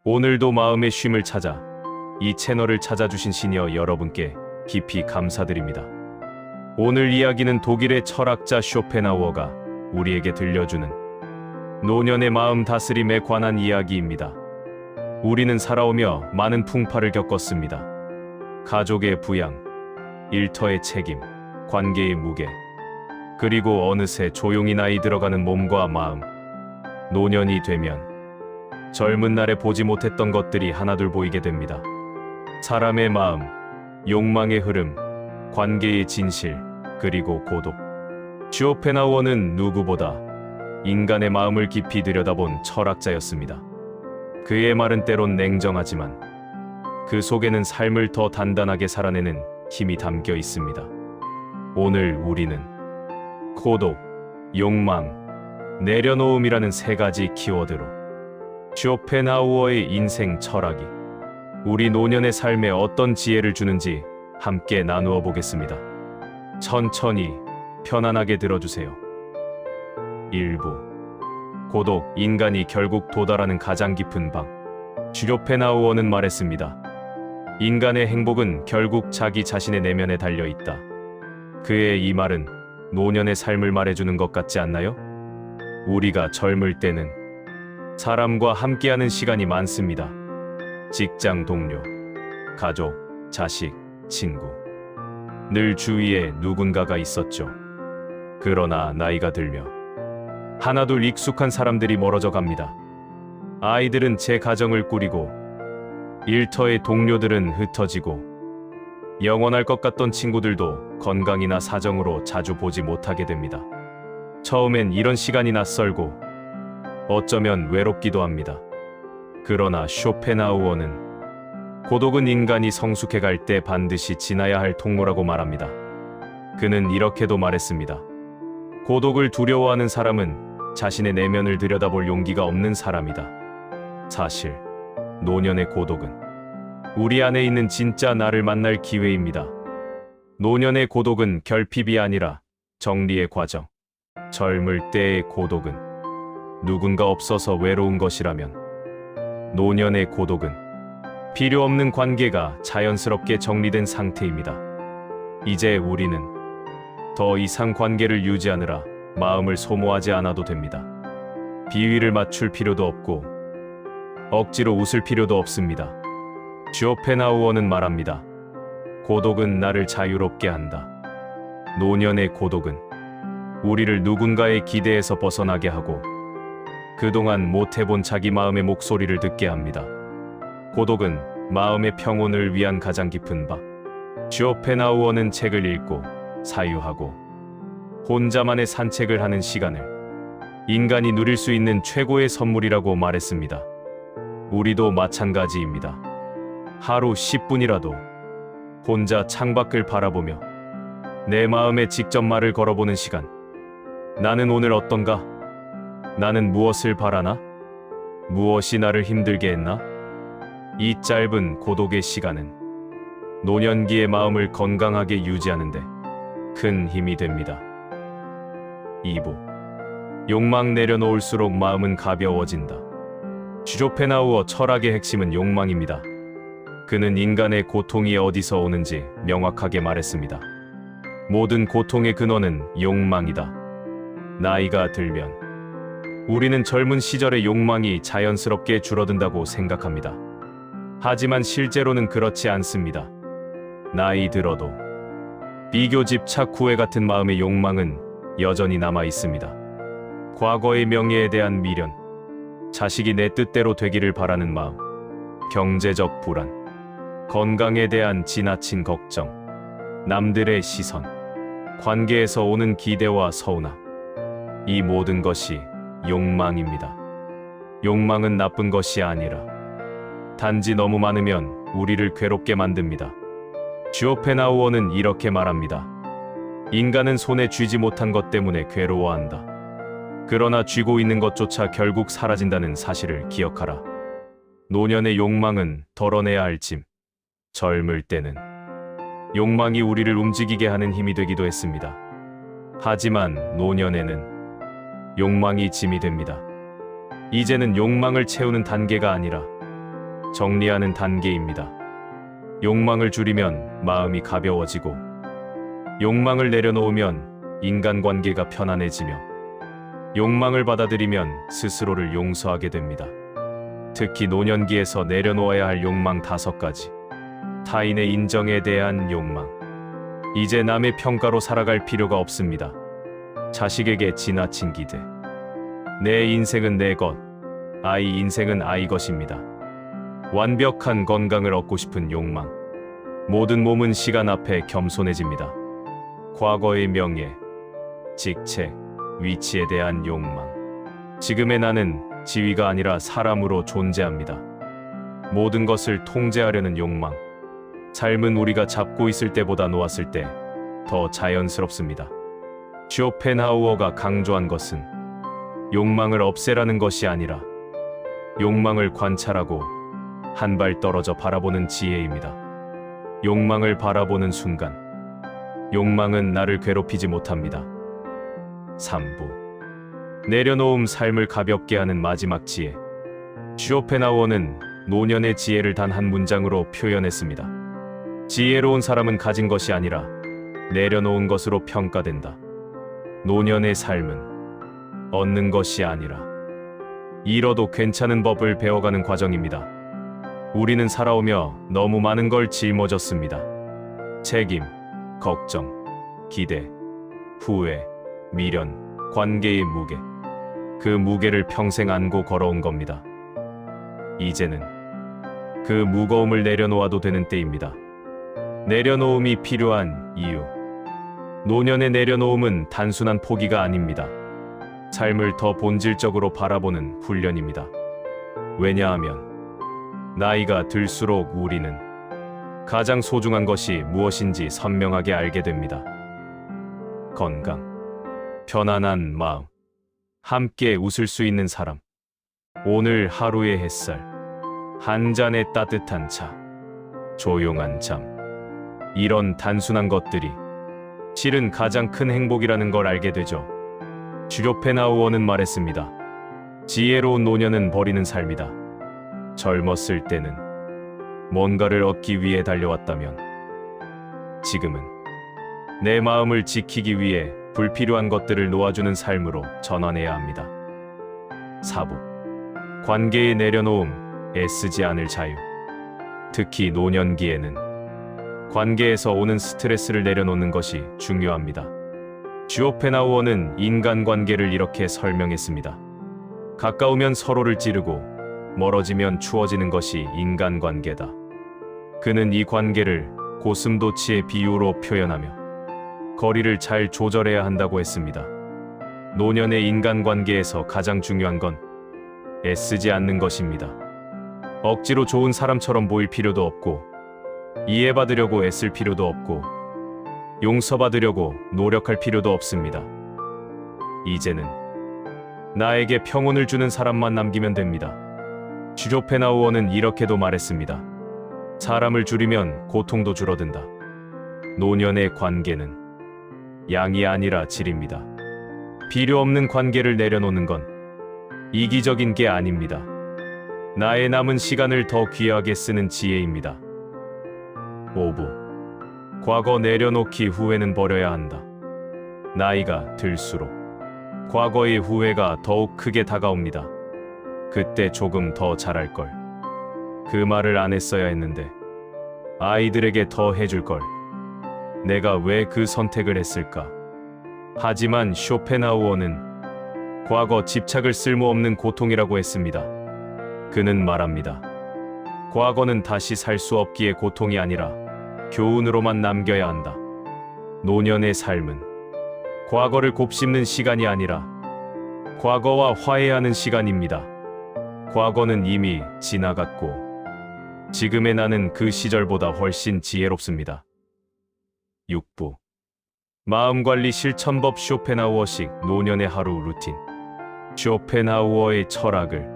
오늘도 마음의 쉼을 찾아 이 채널을 찾아주신 시니어 여러분께 깊이 감사드립니다. 오늘 이야기는 독일의 철학자 쇼펜하우어가 우리에게 들려주는 노년의 마음 다스림에 관한 이야기입니다. 우리는 살아오며 많은 풍파를 겪었습니다. 가족의 부양, 일터의 책임, 관계의 무게, 그리고 어느새 조용히 나이 들어가는 몸과 마음. 노년이 되면 젊은 날에 보지 못했던 것들이 하나둘 보이게 됩니다. 사람의 마음, 욕망의 흐름, 관계의 진실, 그리고 고독. 쇼펜하우어는 누구보다 인간의 마음을 깊이 들여다본 철학자였습니다. 그의 말은 때론 냉정하지만 그 속에는 삶을 더 단단하게 살아내는 힘이 담겨 있습니다. 오늘 우리는 고독, 욕망, 내려놓음이라는 세 가지 키워드로 쇼펜하우어의 인생 철학이 우리 노년의 삶에 어떤 지혜를 주는지 함께 나누어 보겠습니다. 천천히 편안하게 들어주세요. 1부. 고독, 인간이 결국 도달하는 가장 깊은 방. 쇼펜하우어는 말했습니다. 인간의 행복은 결국 자기 자신의 내면에 달려 있다. 그의 이 말은 노년의 삶을 말해주는 것 같지 않나요? 우리가 젊을 때는 사람과 함께하는 시간이 많습니다. 직장 동료, 가족, 자식, 친구. 늘 주위에 누군가가 있었죠. 그러나 나이가 들며 하나둘 익숙한 사람들이 멀어져 갑니다. 아이들은 제 가정을 꾸리고 일터의 동료들은 흩어지고 영원할 것 같던 친구들도 건강이나 사정으로 자주 보지 못하게 됩니다. 처음엔 이런 시간이 낯설고 어쩌면 외롭기도 합니다. 그러나 쇼펜하우어는 고독은 인간이 성숙해 갈 때 반드시 지나야 할 통로라고 말합니다. 그는 이렇게도 말했습니다. 고독을 두려워하는 사람은 자신의 내면을 들여다볼 용기가 없는 사람이다. 사실 노년의 고독은 우리 안에 있는 진짜 나를 만날 기회입니다. 노년의 고독은 결핍이 아니라 정리의 과정. 젊을 때의 고독은 누군가 없어서 외로운 것이라면 노년의 고독은 필요 없는 관계가 자연스럽게 정리된 상태입니다. 이제 우리는 더 이상 관계를 유지하느라 마음을 소모하지 않아도 됩니다. 비위를 맞출 필요도 없고 억지로 웃을 필요도 없습니다. 쇼펜하우어는 말합니다. 고독은 나를 자유롭게 한다. 노년의 고독은 우리를 누군가의 기대에서 벗어나게 하고 그동안 못해본 자기 마음의 목소리를 듣게 합니다. 고독은 마음의 평온을 위한 가장 깊은 방. 쇼펜하우어는 책을 읽고 사유하고 혼자만의 산책을 하는 시간을 인간이 누릴 수 있는 최고의 선물이라고 말했습니다. 우리도 마찬가지입니다. 하루 10분이라도 혼자 창밖을 바라보며 내 마음에 직접 말을 걸어보는 시간. 나는 오늘 어떤가? 나는 무엇을 바라나? 무엇이 나를 힘들게 했나? 이 짧은 고독의 시간은 노년기의 마음을 건강하게 유지하는데 큰 힘이 됩니다. 2부. 욕망 내려놓을수록 마음은 가벼워진다. 쇼펜하우어 철학의 핵심은 욕망입니다. 그는 인간의 고통이 어디서 오는지 명확하게 말했습니다. 모든 고통의 근원은 욕망이다. 나이가 들면 우리는 젊은 시절의 욕망이 자연스럽게 줄어든다고 생각합니다. 하지만 실제로는 그렇지 않습니다. 나이 들어도 비교집착 후회 같은 마음의 욕망은 여전히 남아 있습니다. 과거의 명예에 대한 미련, 자식이 내 뜻대로 되기를 바라는 마음, 경제적 불안, 건강에 대한 지나친 걱정, 남들의 시선, 관계에서 오는 기대와 서운함. 이 모든 것이 욕망입니다. 욕망은 나쁜 것이 아니라 단지 너무 많으면 우리를 괴롭게 만듭니다. 쇼펜하우어는 이렇게 말합니다. 인간은 손에 쥐지 못한 것 때문에 괴로워한다. 그러나 쥐고 있는 것조차 결국 사라진다는 사실을 기억하라. 노년의 욕망은 덜어내야 할 짐. 젊을 때는 욕망이 우리를 움직이게 하는 힘이 되기도 했습니다. 하지만 노년에는 욕망이 짐이 됩니다. 이제는 욕망을 채우는 단계가 아니라 정리하는 단계입니다. 욕망을 줄이면 마음이 가벼워지고, 욕망을 내려놓으면 인간관계가 편안해지며, 욕망을 받아들이면 스스로를 용서하게 됩니다. 특히 노년기에서 내려놓아야 할 욕망 5가지. 타인의 인정에 대한 욕망. 이제 남의 평가로 살아갈 필요가 없습니다. 자식에게 지나친 기대. 내 인생은 내 것, 아이 인생은 아이 것입니다. 완벽한 건강을 얻고 싶은 욕망. 모든 몸은 시간 앞에 겸손해집니다. 과거의 명예, 직책, 위치에 대한 욕망. 지금의 나는 지위가 아니라 사람으로 존재합니다. 모든 것을 통제하려는 욕망. 삶은 우리가 잡고 있을 때보다 놓았을 때 더 자연스럽습니다. 쇼펜하우어가 강조한 것은 욕망을 없애라는 것이 아니라 욕망을 관찰하고 한 발 떨어져 바라보는 지혜입니다. 욕망을 바라보는 순간 욕망은 나를 괴롭히지 못합니다. 3부. 내려놓음 삶을 가볍게 하는 마지막 지혜. 쇼펜하우어는 노년의 지혜를 단 한 문장으로 표현했습니다. 지혜로운 사람은 가진 것이 아니라 내려놓은 것으로 평가된다. 노년의 삶은 얻는 것이 아니라 잃어도 괜찮은 법을 배워가는 과정입니다. 우리는 살아오며 너무 많은 걸 짊어졌습니다. 책임, 걱정, 기대, 후회, 미련, 관계의 무게. 그 무게를 평생 안고 걸어온 겁니다. 이제는 그 무거움을 내려놓아도 되는 때입니다. 내려놓음이 필요한 이유. 노년의 내려놓음은 단순한 포기가 아닙니다. 삶을 더 본질적으로 바라보는 훈련입니다. 왜냐하면 나이가 들수록 우리는 가장 소중한 것이 무엇인지 선명하게 알게 됩니다. 건강, 편안한 마음, 함께 웃을 수 있는 사람, 오늘 하루의 햇살, 한 잔의 따뜻한 차, 조용한 잠. 이런 단순한 것들이 실은 가장 큰 행복이라는 걸 알게 되죠. 쇼펜하우어는 말했습니다. 지혜로운 노년은 버리는 삶이다. 젊었을 때는 뭔가를 얻기 위해 달려왔다면 지금은 내 마음을 지키기 위해 불필요한 것들을 놓아주는 삶으로 전환해야 합니다. 4부. 관계에 내려놓음, 애쓰지 않을 자유. 특히 노년기에는 관계에서 오는 스트레스를 내려놓는 것이 중요합니다. 쇼펜하우어는 인간관계를 이렇게 설명했습니다. 가까우면 서로를 찌르고 멀어지면 추워지는 것이 인간관계다. 그는 이 관계를 고슴도치의 비유로 표현하며 거리를 잘 조절해야 한다고 했습니다. 노년의 인간관계에서 가장 중요한 건 애쓰지 않는 것입니다. 억지로 좋은 사람처럼 보일 필요도 없고, 이해받으려고 애쓸 필요도 없고, 용서받으려고 노력할 필요도 없습니다. 이제는 나에게 평온을 주는 사람만 남기면 됩니다. 쇼펜하우어는 이렇게도 말했습니다. 사람을 줄이면 고통도 줄어든다. 노년의 관계는 양이 아니라 질입니다. 필요 없는 관계를 내려놓는 건 이기적인 게 아닙니다. 나의 남은 시간을 더 귀하게 쓰는 지혜입니다. 5부. 과거 내려놓기, 후회는 버려야 한다. 나이가 들수록 과거의 후회가 더욱 크게 다가옵니다. 그때 조금 더 잘할걸. 그 말을 안 했어야 했는데. 아이들에게 더 해줄걸. 내가 왜 그 선택을 했을까? 하지만 쇼펜하우어는 과거 집착을 쓸모없는 고통이라고 했습니다. 그는 말합니다. 과거는 다시 살 수 없기에 고통이 아니라 교훈으로만 남겨야 한다. 노년의 삶은 과거를 곱씹는 시간이 아니라 과거와 화해하는 시간입니다. 과거는 이미 지나갔고 지금의 나는 그 시절보다 훨씬 지혜롭습니다. 6부. 마음관리 실천법. 쇼펜하우어식 노년의 하루 루틴. 쇼펜하우어의 철학을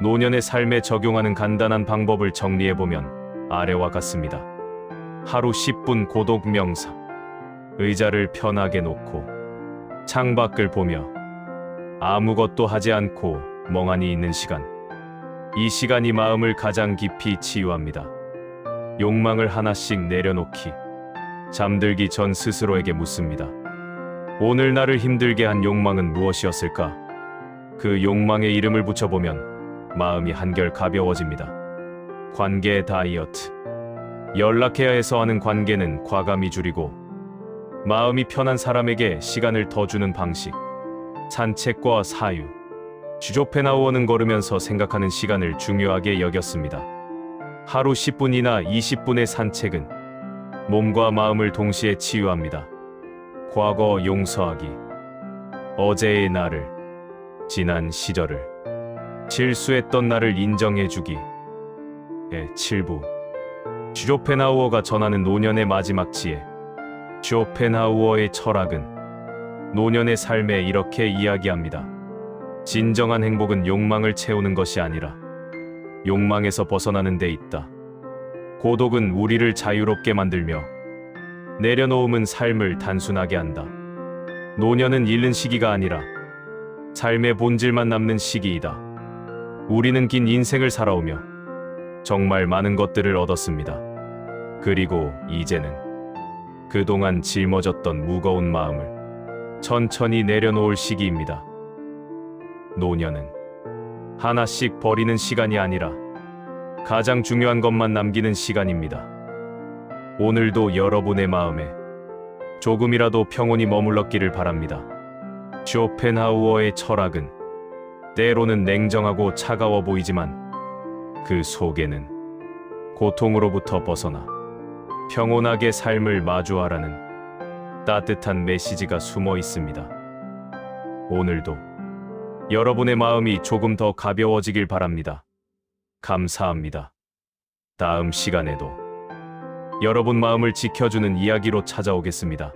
노년의 삶에 적용하는 간단한 방법을 정리해보면 아래와 같습니다. 하루 10분 고독 명상. 의자를 편하게 놓고 창밖을 보며 아무것도 하지 않고 멍하니 있는 시간. 이 시간이 마음을 가장 깊이 치유합니다. 욕망을 하나씩 내려놓기. 잠들기 전 스스로에게 묻습니다. 오늘 나를 힘들게 한 욕망은 무엇이었을까? 그 욕망에 이름을 붙여보면 마음이 한결 가벼워집니다. 관계 다이어트. 연락해야 해서 하는 관계는 과감히 줄이고 마음이 편한 사람에게 시간을 더 주는 방식. 산책과 사유. 주조펜하우어는 걸으면서 생각하는 시간을 중요하게 여겼습니다. 하루 10분이나 20분의 산책은 몸과 마음을 동시에 치유합니다. 과거 용서하기. 어제의 나를, 지난 시절을, 실수했던 나를 인정해주기. 7부. 주조펜하우어가 전하는 노년의 마지막 지혜. 쇼펜하우어의 철학은 노년의 삶에 이렇게 이야기합니다. 진정한 행복은 욕망을 채우는 것이 아니라 욕망에서 벗어나는 데 있다. 고독은 우리를 자유롭게 만들며 내려놓음은 삶을 단순하게 한다. 노년은 잃는 시기가 아니라 삶의 본질만 남는 시기이다. 우리는 긴 인생을 살아오며 정말 많은 것들을 얻었습니다. 그리고 이제는 그동안 짊어졌던 무거운 마음을 천천히 내려놓을 시기입니다. 노년은 하나씩 버리는 시간이 아니라 가장 중요한 것만 남기는 시간입니다. 오늘도 여러분의 마음에 조금이라도 평온이 머물렀기를 바랍니다. 쇼펜하우어의 철학은 때로는 냉정하고 차가워 보이지만 그 속에는 고통으로부터 벗어나 평온하게 삶을 마주하라는 따뜻한 메시지가 숨어 있습니다. 오늘도 여러분의 마음이 조금 더 가벼워지길 바랍니다. 감사합니다. 다음 시간에도 여러분 마음을 지켜주는 이야기로 찾아오겠습니다.